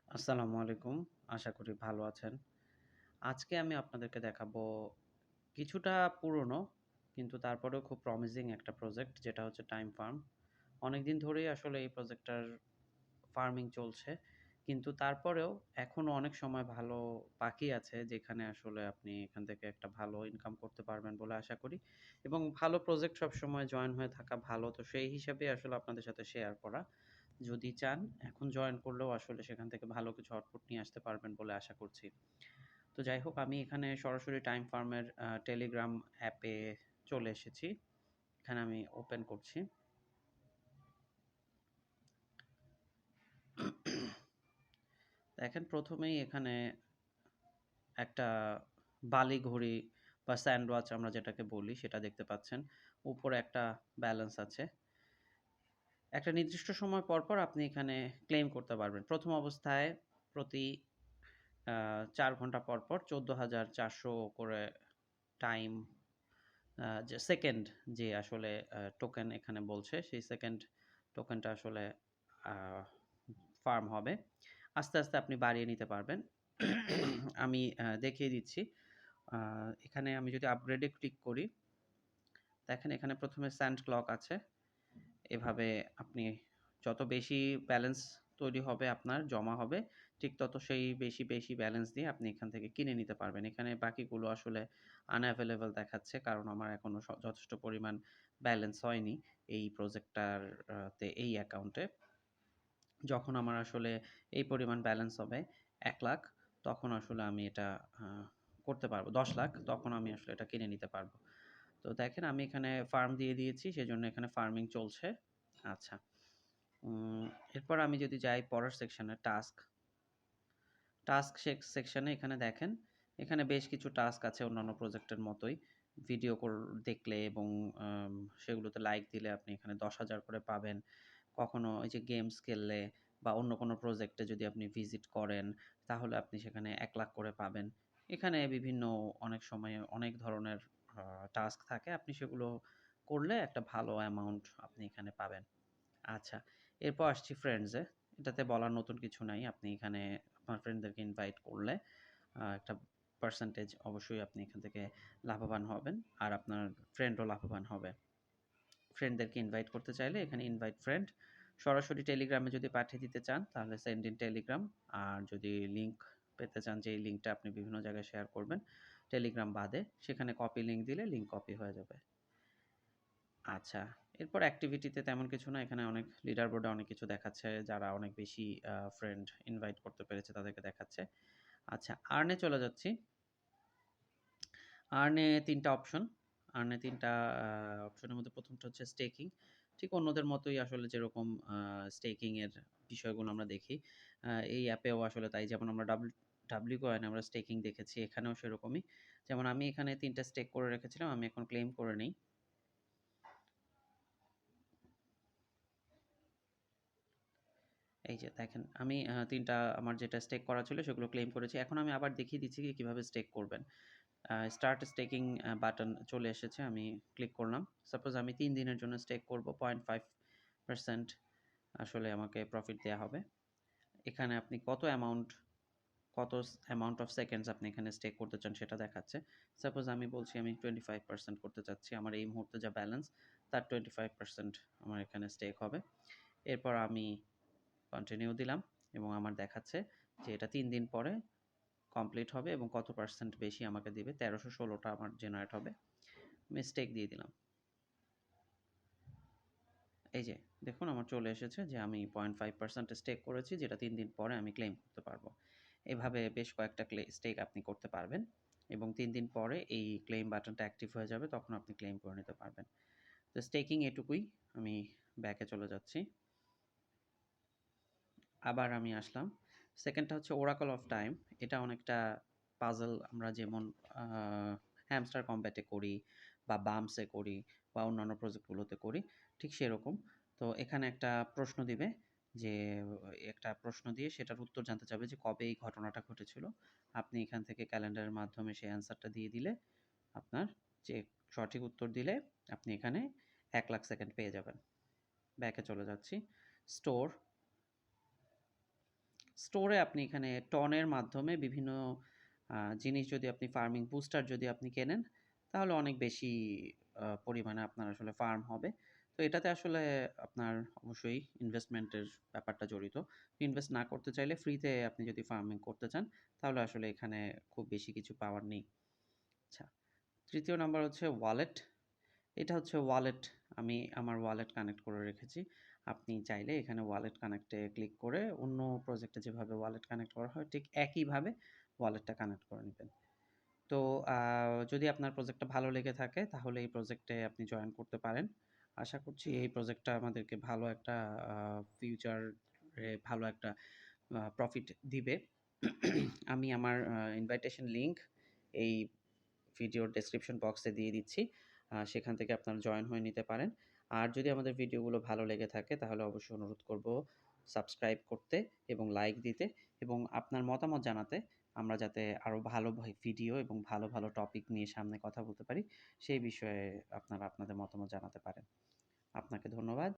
আসসালামু আলাইকুম। আশা করি ভালো আছেন। আজকে আমি আপনাদেরকে দেখাবো কিছুটা পুরনো কিন্তু তারপরেও খুব প্রমিজিং একটা প্রজেক্ট যেটা হচ্ছে টাইম ফার্ম। অনেকদিন ধরেই আসলে এই প্রজেক্টটার ফার্মিং চলছে। কিন্তু তারপরেও এখনো অনেক সময় ভালো বাকি আছে যেখানে আসলে আপনি এখান থেকে একটা ভালো ইনকাম করতে পারবেন বলে আশা করি। এবং ভালো প্রজেক্ট সবসময় জয়েন হয়ে থাকা ভালো। তো সেই হিসাবেই আসলে আপনাদের সাথে শেয়ার করা। যদি চান এখন জয়েন করলেও আসলে সেখান থেকে ভালো কিছু আউটপুট নিয়ে আসতে পারবেন বলে আশা করছি। তো যাই হোক আমি এখানে সরাসরি টাইম ফার্মের টেলিগ্রাম অ্যাপে চলে এসেছি। এখানে আমি ওপেন করছি। দেখেন প্রথমেই এখানে একটা বালি ঘড়ি বা স্যান্ড ওয়াচ আমরা যেটাকে বলি সেটা দেখতে পাচ্ছেন। উপরে একটা ব্যালেন্স আছে। একটা নির্দিষ্ট সময় পর আপনি এখানে ক্লেইম করতে পারবেন। প্রথম অবস্থায় প্রতি ৪ ঘন্টা পর ১৪,৪০০ করে টাইম যে সেকেন্ড যে আসলে টোকেন এখানে বলছে সেই সেকেন্ড টোকেনটা আসলে আ ফার্ম হবে। আস্তে, আস্তে আপনি বাড়িয়ে নিতে পারবেন। আমি দেখিয়ে দিচ্ছি। আ এখানে আমি যদি আপগ্রেড এ ক্লিক করি, দেখেন এখানে ১ম এ স্যান্ড ক্লক আছে। এভাবে আপনি যত বেশি ব্যালেন্স তৈরি হবে আপনার জমা হবে, ঠিক তত সেই বেশি ব্যালেন্স দিয়ে আপনি এখান থেকে কিনে নিতে পারবেন। এখানে বাকিগুলো আসলে আনএভেইলেবল দেখাচ্ছে কারণ আমার এখনো যথেষ্ট পরিমাণ ব্যালেন্স হয়নি এই প্রজেক্টটার তে এই অ্যাকাউন্টে। যখন আমার আসলে এই পরিমাণ ব্যালেন্স হবে ১,০০,০০০ তখন আসলে আমি এটা আ করতে পারবো। ১০,০০,০০০ তখন আমি আসলে এটা কিনে নিতে পারবো। তো দেখেন আমি এখানে ফার্ম দিয়ে দিয়েছি সেজন্য এখানে ফার্মিং চলছে। আচ্ছা। উম এরপর আমি যদি যাই পরের সেকশনে টাস্ক। টাস্ক সেকশনে এখানে দেখেন, এখানে বেশ কিছু টাস্ক আছে অন্যান্য প্রজেক্টের মতোই। ভিডিও দেখলে এবং সেগুলোতে লাইক দিলে আপনি এখানে ১০,০০০ করে পাবেন। কখনো এই যে গেমস খেললে বা অন্য কোনো প্রজেক্টে যদি আপনি ভিজিট করেন, তাহলে আপনি সেখানে ১,০০,০০০ করে পাবেন। এখানে বিভিন্ন অনেক সময় অনেক ধরনের আ টাস্ক থাকে। আপনি সেগুলো করলে একটা ভালো অ্যামাউন্ট আপনি এখানে পাবেন। আচ্ছা, এরপর আসছি ফ্রেন্ডস এ। এটাতে বলার নতুন কিছু নাই। আপনি এখানে আপনার ফ্রেন্ডদেরকে ইনভাইট করলে একটা পার্সেন্টেজ অবশ্যই আপনি এখান থেকে লাভবান হবেন। আর আপনার ফ্রেন্ডও লাভবান হবে। ফ্রেন্ডদেরকে ইনভাইট করতে চাইলে এখানে ইনভাইট ফ্রেন্ড। সরাসরি টেলিগ্রামে যদি পাঠিয়ে দিতে চান তাহলে সেন্ড ইন টেলিগ্রাম। আর যদি লিঙ্ক পেতে চান যে এই লিঙ্কটা আপনি বিভিন্ন জায়গায় শেয়ার করবেন, টেলিগ্রাম বাদে, সেখানে কপি লিঙ্ক দিলে লিঙ্ক কপি হয়ে যাবে। আচ্ছা, এরপর অ্যাক্টিভিটিতে তেমন কিছু না। এখানে অনেক লিডার বোর্ডে অনেক কিছু দেখাচ্ছে। যারা অনেক বেশি ফ্রেন্ড ইনভাইট করতে পেরেছে তাদেরকে দেখাচ্ছে। আচ্ছা, আর্ন এ চলে যাচ্ছি। আর্ন এ ৩ টা অপশন। আর্ন এ ৩ টা অপশনের মধ্যে ১ম টা হচ্ছে স্টেকিং। ঠিক অন্যদের মতোই আসলে যেরকম স্টেকিং এর বিষয়গুলো আমরা দেখি। এই অ্যাপেও আসলে তাই যেমন আমরা ডাব্লিউ কয়েন আমরা স্টেকিং দেখেছি, এখানেও সেরকমই। যেমন আমি এখানে ৩ টা স্টেক করে রেখেছিলাম। আমি এখন ক্লেইম করে নেই। এই যে দেখেন আমি ৩ টা আমার যেটা স্টেক করা ছিল সেগুলো ক্লেইম করেছি। এখন আমি আবার দেখিয়ে দিচ্ছি কিভাবে স্টেক করবেন। স্টার্ট স্টেকিং বাটন চলে এসেছে। আমি ক্লিক করলাম। সাপোজ আমি ৩ দিনের জন্য স্টেক করব 0.5% আসলে আমাকে প্রফিট দেয়া হবে। এখানে আপনি কত অ্যামাউন্ট অফ সেকেন্ডস আপনি এখানে স্টেক করতে চান সেটা দেখাচ্ছে। সাপোজ আমি বলছি আমি 25% করতে চাচ্ছি। আমার এই মুহূর্তে যা ব্যালেন্স তার 25% আমার এখানে স্টেক হবে। এরপর আমি কন্টিনিউ দিলাম এবং আমার দেখাচ্ছে যে এটা ৩ দিন পরে কমপ্লিট হবে এবং কত পার্সেন্ট বেশি আমাকে দিবে। ১৩১৬ টা আমার জেনারেট হবে। আমি স্টেক দিয়ে দিলাম। এই যে দেখুন আমার চলে এসেছে যে আমি 0.5% স্টেক করেছি যেটা ৩ দিন পরে আমি ক্লেইম করতে পারবো। এভাবে বেশ কয়েকটা স্টেক আপনি করতে পারবেন এবং ৩ দিন পরে এই ক্লেইম বাটনটা অ্যাক্টিভ হয়ে যাবে তখন আপনি ক্লেইম করে নিতে পারবেন। তো স্টেকিং এটুকুই। আমি ব্যাকে চলে যাচ্ছি। আবার আমি আসলাম। 2nd টা হচ্ছে ওরাকল অফ টাইম। এটা অনেকটা পাজল আমরা যেমন আ হ্যামস্টার কমব্যাট এ করি বা বাম্পস এ করি বা অন্যান্য প্রজেক্টগুলোতে করি, ঠিক সেরকম। তো এখানে একটা প্রশ্ন দিবে যে একটা প্রশ্ন দিয়ে সেটার উত্তর জানতে চাবে যে কবে এই ঘটনাটা ঘটেছিল। আপনি এখান থেকে ক্যালেন্ডারের মাধ্যমে সেই অ্যান্সারটা দিয়ে দিলে আপনার যে সঠিক উত্তর দিলে আপনি এখানে ১,০০,০০০ সেকেন্ড পেয়ে যাবেন। ব্যাকে চলে যাচ্ছি। স্টোর স্টোরে আপনি এখানে টনের মাধ্যমে বিভিন্ন জিনিস যদি আপনি ফার্মিং বুস্টার যদি আপনি কেনেন, তাহলে অনেক বেশি পরিমাণে আপনার আসলে ফার্ম হবে। তো এটাতে আসলে আপনার অবশ্যই ইনভেস্টমেন্টের ব্যাপারটা জড়িত। ইনভেস্ট না করতে চাইলে ফ্রিতে আপনি যদি ফার্মিং করতে চান, তাহলে আসলে এখানে খুব বেশি কিছু পাওয়ার নেই। আচ্ছা, ৩য় নাম্বার হচ্ছে ওয়ালেট। এটা হচ্ছে ওয়ালেট। আমি আমার ওয়ালেট কানেক্ট করে রেখেছি। আপনি চাইলে এখানে ওয়ালেট কানেক্টে ক্লিক করে অন্য প্রজেক্টে যেভাবে ওয়ালেট কানেক্ট করা হয় ঠিক একইভাবে ওয়ালেটটা কানেক্ট করে নিবেন। তো যদি আপনার প্রজেক্টটা ভালো লেগে থাকে তাহলে এই প্রজেক্টে আপনি জয়েন করতে পারেন। আশা করছি এই প্রজেক্টটা আমাদেরকে ভালো একটা ফিউচারে ভালো একটা প্রফিট দিবে। আমি আমার ইনভাইটেশন লিংক এই ভিডিওর ডেসক্রিপশন বক্সে দিয়ে দিচ্ছি। সেখান থেকে আপনারা জয়েন হয়ে নিতে পারেন। আর যদি আমাদের ভিডিওগুলো ভালো লেগে থাকে তাহলে অবশ্যই অনুরোধ করব সাবস্ক্রাইব করতে এবং লাইক দিতে এবং আপনার মতামত জানাতে। আমরা যাতে আরও ভালো ভিডিও এবং ভালো, ভালো টপিক নিয়ে সামনে কথা বলতে পারি, সেই বিষয়ে আপনারা আপনাদের মতামত জানাতে পারেন। আপনাকে ধন্যবাদ।